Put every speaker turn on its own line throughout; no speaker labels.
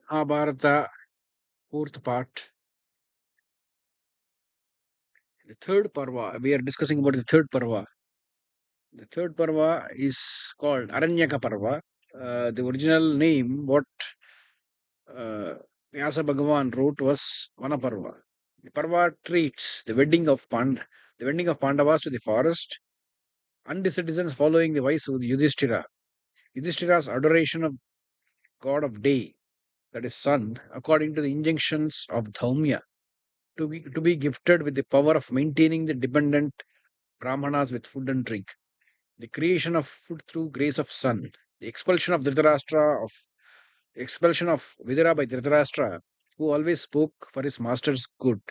Mahabharata, fourth part, the third Parva. We are discussing about the third Parva. The third Parva is called Aranyaka Parva. The original name, what uh, Vyasa Bhagavan wrote, was Vanaparva. The Parva treats the wedding of Pandavas to the forest, and the citizens following the vice of Yudhishthira. Yudhishthira's adoration of god of day, that is sun, according to the injunctions of Dhaumya, to be gifted with the power of maintaining the dependent Brahmanas with food and drink, the creation of food through grace of sun, the expulsion of Vidura by Dhritarashtra, who always spoke for his master's good.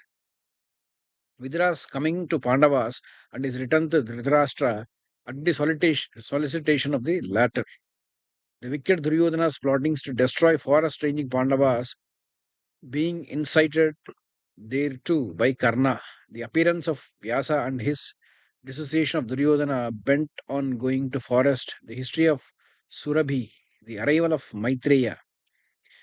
Vidura's coming to Pandavas and his return to Dhritarashtra at the solicitation of the latter. The wicked Duryodhana's plottings to destroy forest ranging Pandavas being incited thereto by Karna. The appearance of Vyasa and his dissociation of Duryodhana bent on going to forest. The history of Surabhi, the arrival of Maitreya,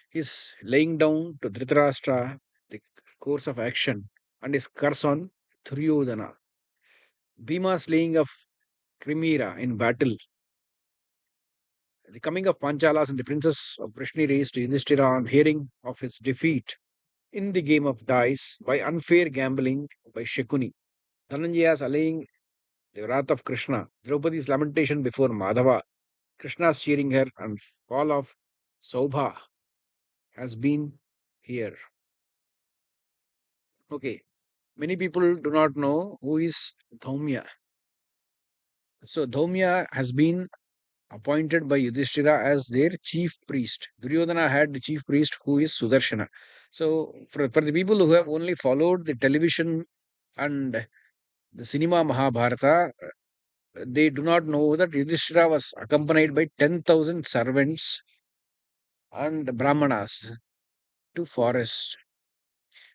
his laying down to Dhritarashtra the course of action, and his curse on Duryodhana. Bhima's slaying of Krimira in battle, the coming of Panchalas and the princess of Vrishni raised to Yudhishthira on hearing of his defeat in the game of dice by unfair gambling by Shakuni. Dhananjaya's allaying the wrath of Krishna, Draupadi's lamentation before Madhava, Krishna's cheering her, and fall of Saubha has been here. Okay, many people do not know who is Dhaumya. So Dhaumya has been appointed by Yudhishthira as their chief priest. Duryodhana had the chief priest who is Sudarshana. So for the people who have only followed the television and the cinema Mahabharata, they do not know that Yudhishthira was accompanied by 10,000 servants and Brahmanas to forest.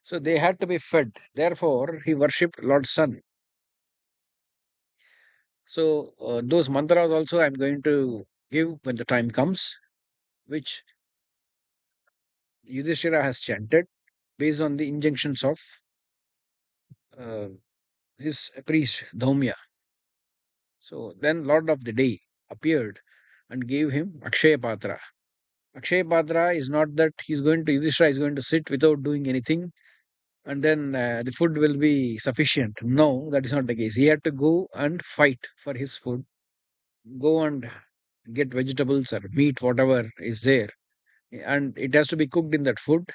So they had to be fed. Therefore, he worshipped Lord Sun. So those mantras also I'm going to give when the time comes, which Yudhishthira has chanted based on the injunctions of uh, his priest Dhaumya. So then Lord of the Day appeared and gave him Akshaya Patra. Akshaya Patra is not that Yudhishthira is going to sit without doing anything and then the food will be sufficient. No, that is not the case. He had to go and fight for his food, go and get vegetables or meat, whatever is there. And it has to be cooked in that food,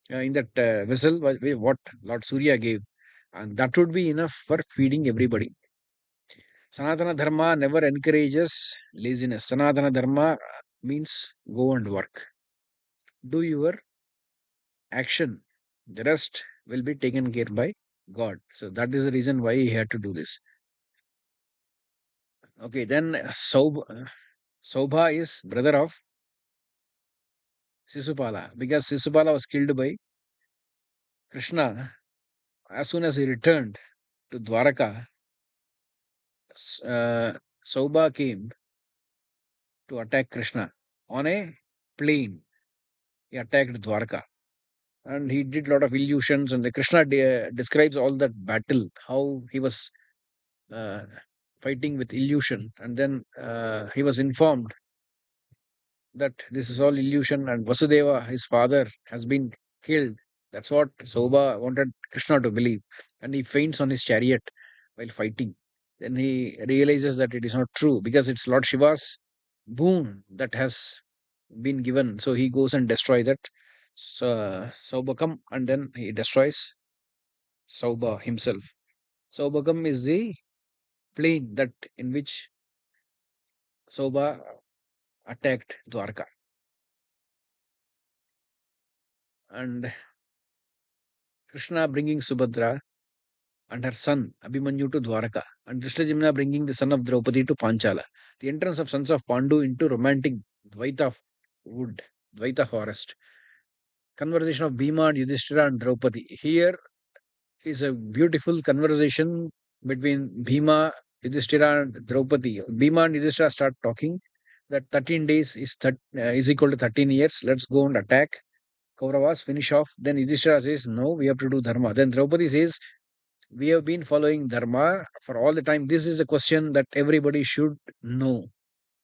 in that vessel, what Lord Surya gave. And that would be enough for feeding everybody. Sanatana Dharma never encourages laziness. Sanatana Dharma means go and work. Do your action. The rest will be taken care by God. So that is the reason why he had to do this. Okay, then Saubha is brother of Sisupala because Sisupala was killed by Krishna as soon as he returned to Dwaraka. Saubha came to attack Krishna on a plane. He attacked Dwaraka and he did a lot of illusions. And the Krishna describes all that battle, how he was uh, fighting with illusion. And then he was informed that this is all illusion and Vasudeva, his father, has been killed. That's what Soba wanted Krishna to believe. And he faints on his chariot while fighting. Then he realizes that it is not true because it's Lord Shiva's boon that has been given. So he goes and destroys that Saubakam and then he destroys Sauba himself. Saubakam is the plane that in which Sauba attacked Dwarka. And Krishna bringing Subhadra and her son Abhimanyu to Dwaraka, and Drishtajimna bringing the son of Draupadi to Panchala. The entrance of sons of Pandu into romantic Dvaita wood, Dvaita forest. Conversation of Bhima and Yudhishthira and Draupadi. Here is a beautiful conversation between Bhima, Yudhishthira, and Draupadi. Bhima and Yudhishthira start talking that 13 days is equal to 13 years. Let's go and attack. Kauravas finish off. Then Yudhishthira says, no, we have to do dharma. Then Draupadi says, we have been following dharma for all the time. This is a question that everybody should know.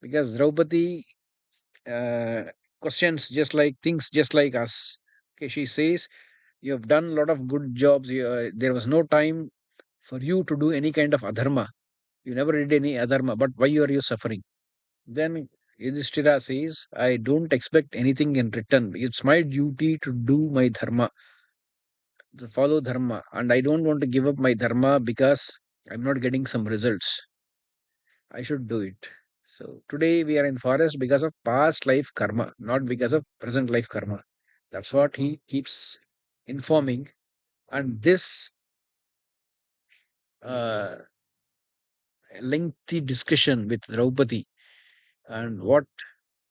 Because Draupadi uh, questions just like things just like us. Okay, she says, you have done a lot of good jobs. There was no time for you to do any kind of adharma. You never did any adharma, but why are you suffering? Then Yudhishthira says, I don't expect anything in return. It's my duty to do my dharma, to follow dharma, and I don't want to give up my dharma because I'm not getting some results. I should do it. So today we are in forest because of past life karma, not because of present life karma. That's what he keeps informing. And this uh, lengthy discussion with Draupadi and what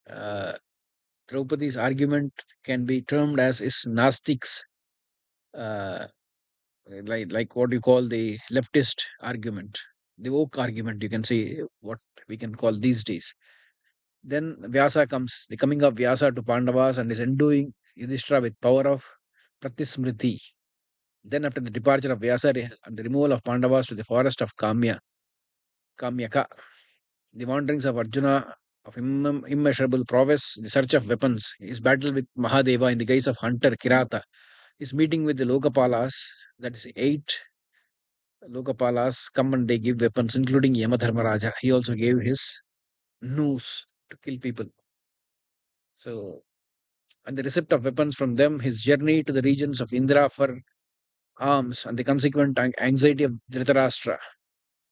uh, Draupadi's argument can be termed as is Nastics, uh, like what you call the leftist argument, the woke argument, you can say what we can call these days. Then Vyasa comes, the coming of Vyasa to Pandavas and is enduing Yudhishthira with power of Pratismriti. Then after the departure of Vyasa and the removal of Pandavas to the forest of Kamyaka, the wanderings of Arjuna of immeasurable prowess in the search of weapons, his battle with Mahadeva in the guise of hunter Kirata, his meeting with the Lokapalas, that is eight Lokapalas come and they give weapons, including Yamadharmaraja. He also gave his noose to kill people. So, and the receipt of weapons from them, his journey to the regions of Indra for arms, and the consequent anxiety of Dhritarashtra,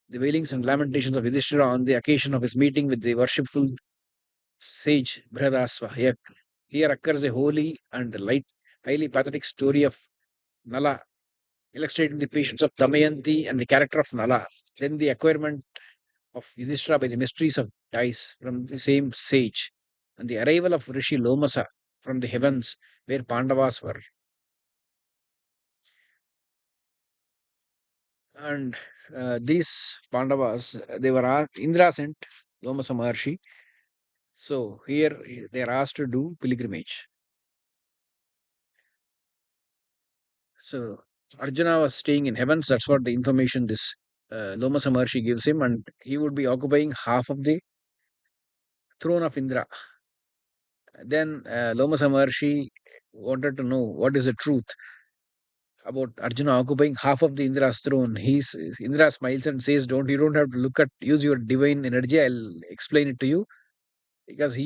the wailings and lamentations of Yudhishthira on the occasion of his meeting with the worshipful sage Brihadasva. Here occurs a holy and highly pathetic story of Nala, illustrating the patience of Damayanti and the character of Nala. Then the acquirement of Yudhishthira by the mysteries of dice from the same sage, and the arrival of Rishi Lomasa from the heavens where Pandavas were. And these Pandavas, they were Indra sent Lomasa Maharshi. So here they are asked to do pilgrimage. So Arjuna was staying in heavens. That's what the information this Lomasa Maharshi gives him, and he would be occupying half of the throne of Indra. Then Lomasa Maharshi wanted to know what is the truth about Arjuna occupying half of the Indra's throne. Indra smiles and says, "Don't you don't have to look at use your divine energy. I'll explain it to you." Because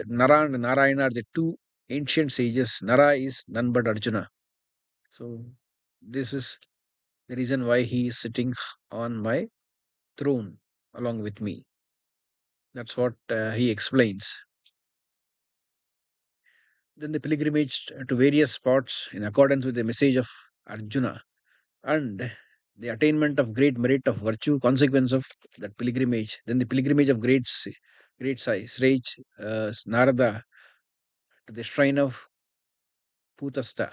Nara and Narayana are the two ancient sages. Nara is none but Arjuna. So this is the reason why he is sitting on my throne along with me. That's what he explains. Then the pilgrimage to various spots in accordance with the message of Arjuna and the attainment of great merit of virtue, consequence of that pilgrimage. Then the pilgrimage of great size, Srage Narada to the shrine of Putasta,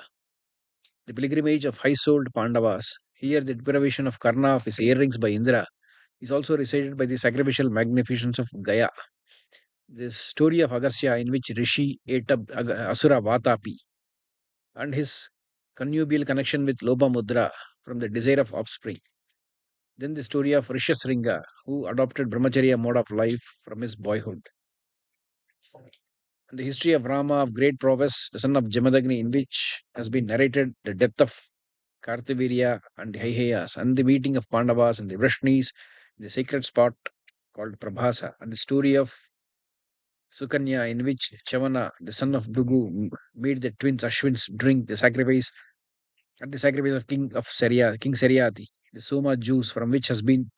the pilgrimage of high-souled Pandavas. Here, the deprivation of Karna of his earrings by Indra is also recited by the sacrificial magnificence of Gaya. The story of Agasya, in which Rishi ate up Asura Vatapi, and his connubial connection with Lobamudra from the desire of offspring. Then the story of Rishasringa, who adopted Brahmacharya mode of life from his boyhood. And the history of Rama of great prowess, the son of Jamadagni, in which has been narrated the death of Kartavirya and Haihayas, and the meeting of Pandavas and the Vrishnis in the sacred spot called Prabhasa, and the story of Sukanya, in which Chavana, the son of Bhrigu, made the twins Ashwins drink the sacrifice at the sacrifice of King Seriati, the Soma juice from which has been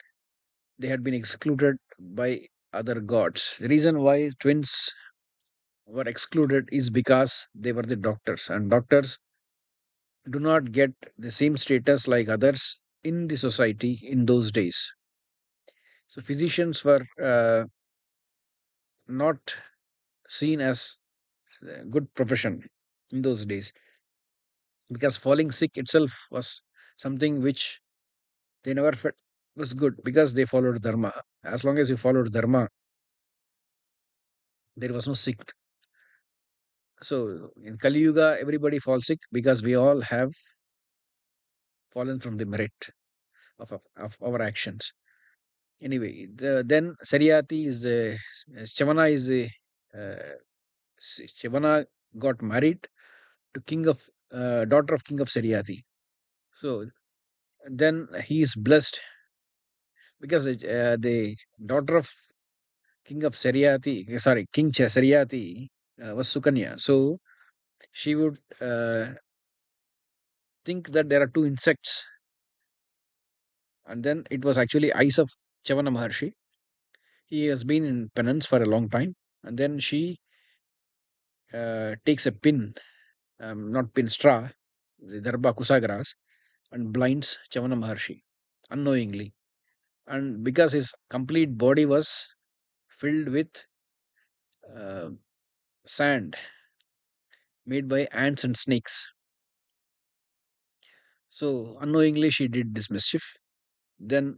they had been excluded by other gods. The reason why twins were excluded is because they were the doctors, and doctors do not get the same status like others in the society in those days. So physicians were not seen as a good profession in those days because falling sick itself was something which they never felt was good because they followed dharma. As long as you followed dharma, there was no sick. So in Kali Yuga, everybody falls sick because we all have fallen from the merit of our actions. Anyway, then Saryati is the Chavana is the uh, Chavana got married to king of daughter of king of Saryati. So then he is blessed because the daughter of king of Saryati, sorry, Saryati was Sukanya. So she would think that there are two insects, and then it was actually eyes of Chavana Maharshi. He has been in penance for a long time, and then she takes a pin, not pin, straw, the Darba Kusagras, and blinds Chavana Maharshi unknowingly. And because his complete body was filled with uh, sand made by ants and snakes, so unknowingly she did this mischief. Then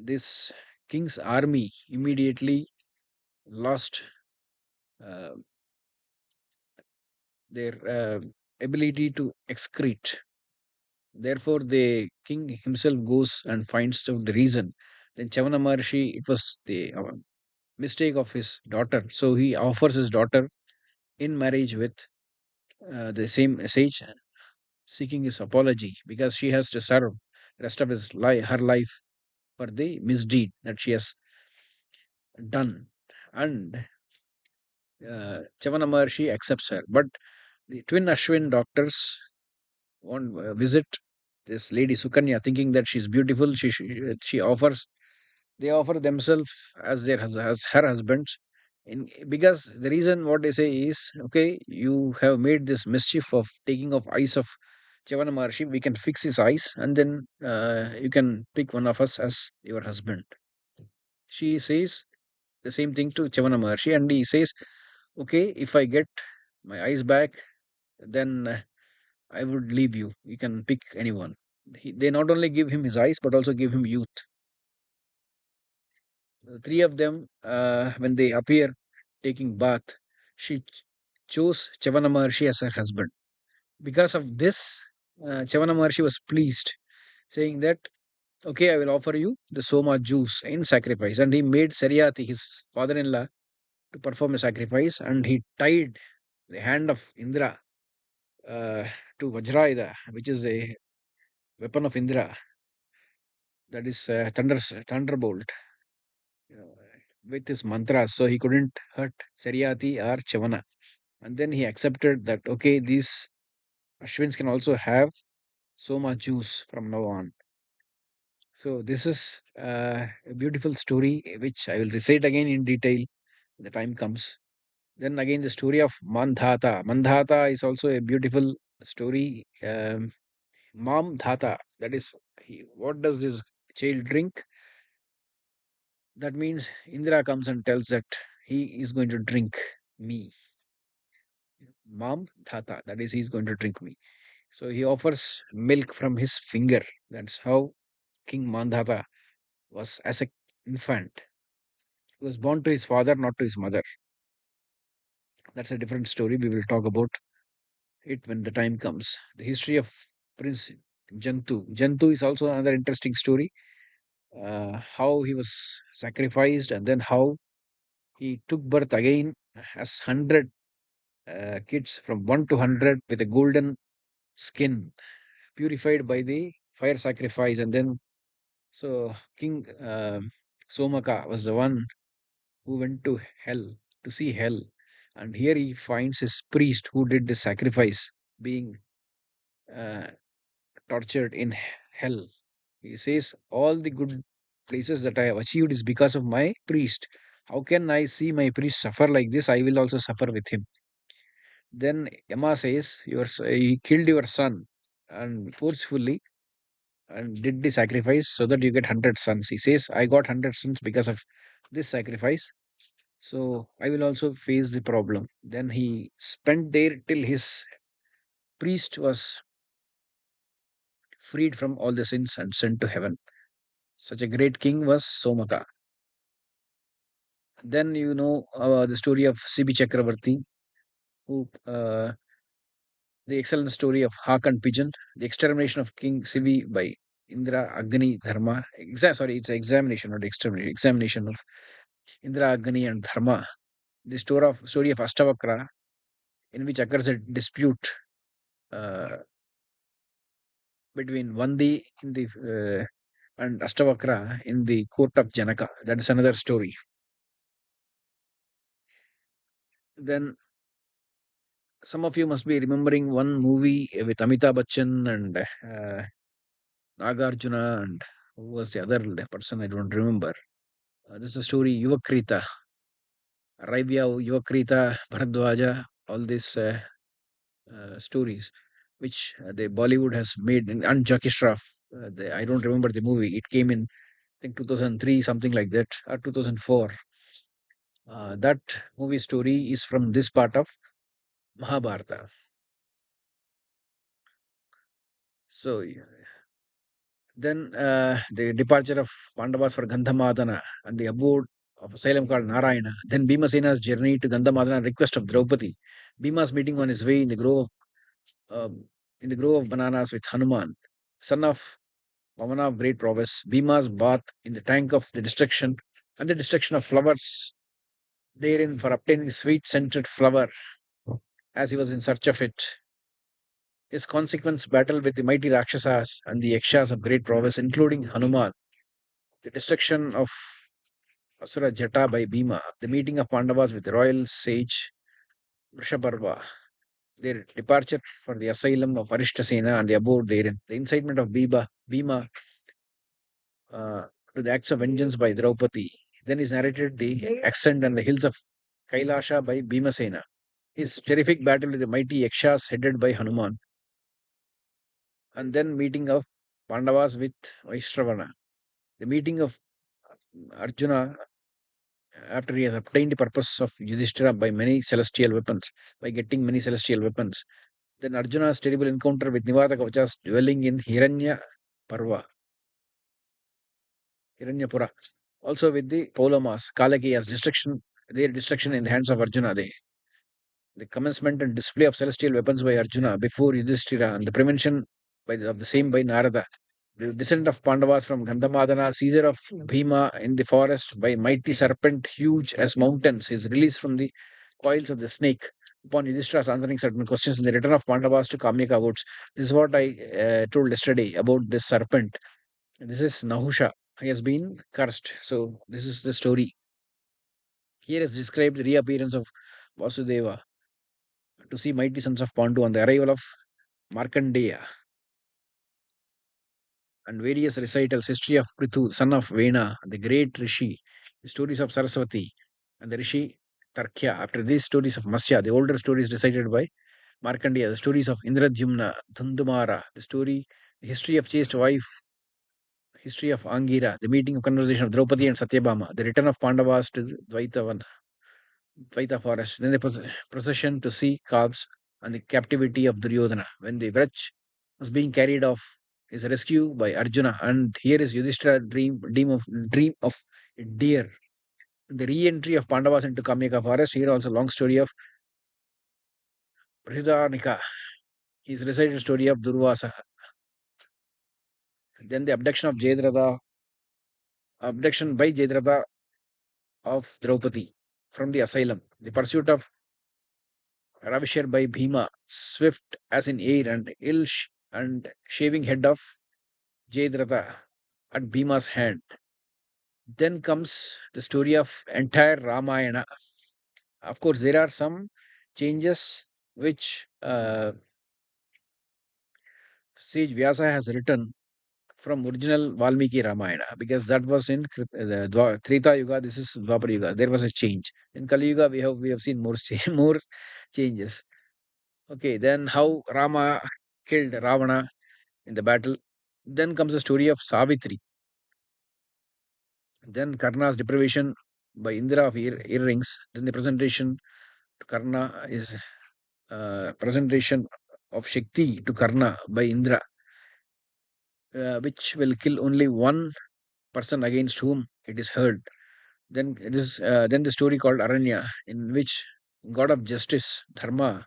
this king's army immediately lost uh, their ability to excrete. Therefore, the king himself goes and finds out the reason. Then Chavana Maharshi, it was the mistake of his daughter. So he offers his daughter in marriage with the same sage, seeking his apology because she has to serve rest of her life for the misdeed that she has done. And Chavana Maharshi accepts her. But the twin Ashwin doctors won't visit this lady Sukanya, thinking that she's beautiful. She offers they offer themselves as as her husbands. Because the reason what they say is, okay, you have made this mischief of taking off eyes of Chavana Maharshi. We can fix his eyes, and then you can pick one of us as your husband. She says the same thing to Chavana Maharshi, and he says, okay, if I get my eyes back, then I would leave you. You can pick anyone. They not only give him his eyes, but also give him youth. The three of them, when they appear taking bath, she chose Chavana Maharshi as her husband. Because of this, Chavana Maharshi was pleased, saying that, okay, I will offer you the Soma juice in sacrifice. And he made Saryati, his father in law, to perform a sacrifice, and he tied the hand of Indra uh, to Vajrayuda, which is a weapon of Indra, that is thunderbolt, uh, with his mantras, so he couldn't hurt Saryati or Chavana. And then he accepted that, okay, these Ashwins can also have Soma juice from now on. So this is a beautiful story which I will recite again in detail when the time comes. Then again the story of Mandhata. Mandhata is also a beautiful story. Mam Dhata, that is, what does this child drink? That means Indra comes and tells that he is going to drink me. Mam Dhata, that is, he is going to drink me. So he offers milk from his finger. That's how King Mandhata was as a infant. He was born to his father, not to his mother. That's a different story. We will talk about it when the time comes. The history of Prince Jantu. Jantu is also another interesting story. How he was sacrificed and then how he took birth again as 100 kids from 1 to 100 with a golden skin purified by the fire sacrifice. And then, so King Somaka was the one who went to hell to see hell. And here he finds his priest who did the sacrifice being uh, tortured in hell. He says, all the good places that I have achieved is because of my priest. How can I see my priest suffer like this? I will also suffer with him. Then Yama says, he killed your son and forcefully and did the sacrifice so that you get 100 sons. He says, I got 100 sons because of this sacrifice. So I will also face the problem. Then he spent there till his priest was freed from all the sins and sent to heaven. Such a great king was Somaka. Then you know the story of CB Chakravarti, who the excellent story of Hawk and Pigeon, the extermination of King Sivi by Indra Agni Dharma. Sorry, it's examination, not extermination. Examination of Indra Agni and Dharma. The story of Astavakra, in which occurs a dispute uh, between Vandi in the and Astavakra in the court of Janaka. That is another story. Then some of you must be remembering one movie with Amitabh Bachchan and Nagarjuna, and who was the other person? I don't remember. This is a story Yuvakrita, Raibya, Yuvakrita, Bharadwaja, all these stories which the Bollywood has made, and Jackie Shroff. I don't remember the movie. It came in, I think, 2003, something like that, or 2004. That movie story is from this part of Mahabharata. So then the departure of Pandavas for Gandhamadana and the abode of asylum called Narayana. Then Bhimasena's journey to Gandhamadana and request of Draupadi. Bhima's meeting on his way in the grove of bananas with Hanuman, son of Pavana of great prowess. Bhima's bath in the tank of the destruction and the destruction of flowers therein for obtaining sweet scented flower as he was in search of it. His consequence battle with the mighty Rakshasas and the Yakshas of great prowess, including Hanuman, the destruction of Asura Jata by Bhima, the meeting of Pandavas with the royal sage Vrishaparva, their departure for the asylum of Arishtasena and the abode therein, the incitement of Bhima uh, to the acts of vengeance by Draupadi. Then is narrated the ascent and the hills of Kailasha by Bhimasena, his terrific battle with the mighty Yakshas headed by Hanuman, and then meeting of Pandavas with Vaishravana, the meeting of Arjuna after he has obtained the purpose of Yudhishthira by many celestial weapons, by getting many celestial weapons. Then Arjuna's terrible encounter with Nivata Kavachas dwelling in Parva, Hiranyapura. Also with the Polamas, Kalakiya's destruction, their destruction in the hands of Arjuna, the commencement and display of celestial weapons by Arjuna before Yudhishthira, and the prevention of the same by Narada. The descent of Pandavas from Gandhamadana, seizure of Bhima in the forest by mighty serpent huge as mountains, his release from the coils of the snake. Upon Yudhishthira's answering certain questions, and the return of Pandavas to Kamyaka woods. This is what I told yesterday about this serpent. This is Nahusha. He has been cursed. So this is the story. Here is described the reappearance of Vasudeva to see mighty sons of Pandu on the arrival of Markandeya, and various recitals, history of Prithu, son of Vena, the great Rishi, the stories of Saraswati, and the Rishi Tarkya. After these stories of Masya, the older stories recited by Markandeya, the stories of Indradyumna, Dhundumara, the history of chaste wife, history of Angira, the meeting of conversation of Draupadi and Satyabhama, the return of Pandavas to Dvaita forest, then the procession to see calves, and the captivity of Duryodhana. When the Vrach was being carried off, his rescue by Arjuna, and here is Yudhishthira dream of a deer. The re-entry of Pandavas into Kamyaka forest. Here also long story of Brihadaranyaka. His recited story of Durvasa. Then the abduction by Jayadratha of Draupadi from the asylum. The pursuit of Ravishar by Bhima, swift as in air, and and shaving head of Jayadratha at Bhima's hand. Then comes the story of entire Ramayana. Of course, there are some changes which Sage Vyasa has written from original Valmiki Ramayana, because that was in the Treta Yuga. This is Dwapar Yuga. There was a change. In Kali Yuga, we have seen more more changes. Okay, then how Rama killed Ravana in the battle. Then comes the story of Savitri. Then Karna's deprivation by Indra of earrings. Then the presentation to Karna is presentation of Shakti to Karna by Indra, which will kill only one person against whom it is heard. Then the story called Aranya, in which god of justice Dharma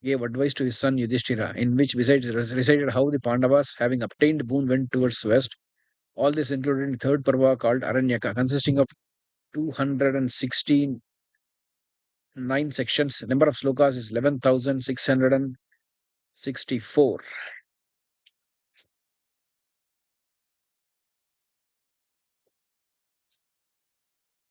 gave advice to his son Yudhishthira, in which besides recited how the Pandavas, having obtained boon, went towards west. All this included in third Parva called Aranyaka, consisting of 216 9 sections. Number of slokas is 11,664.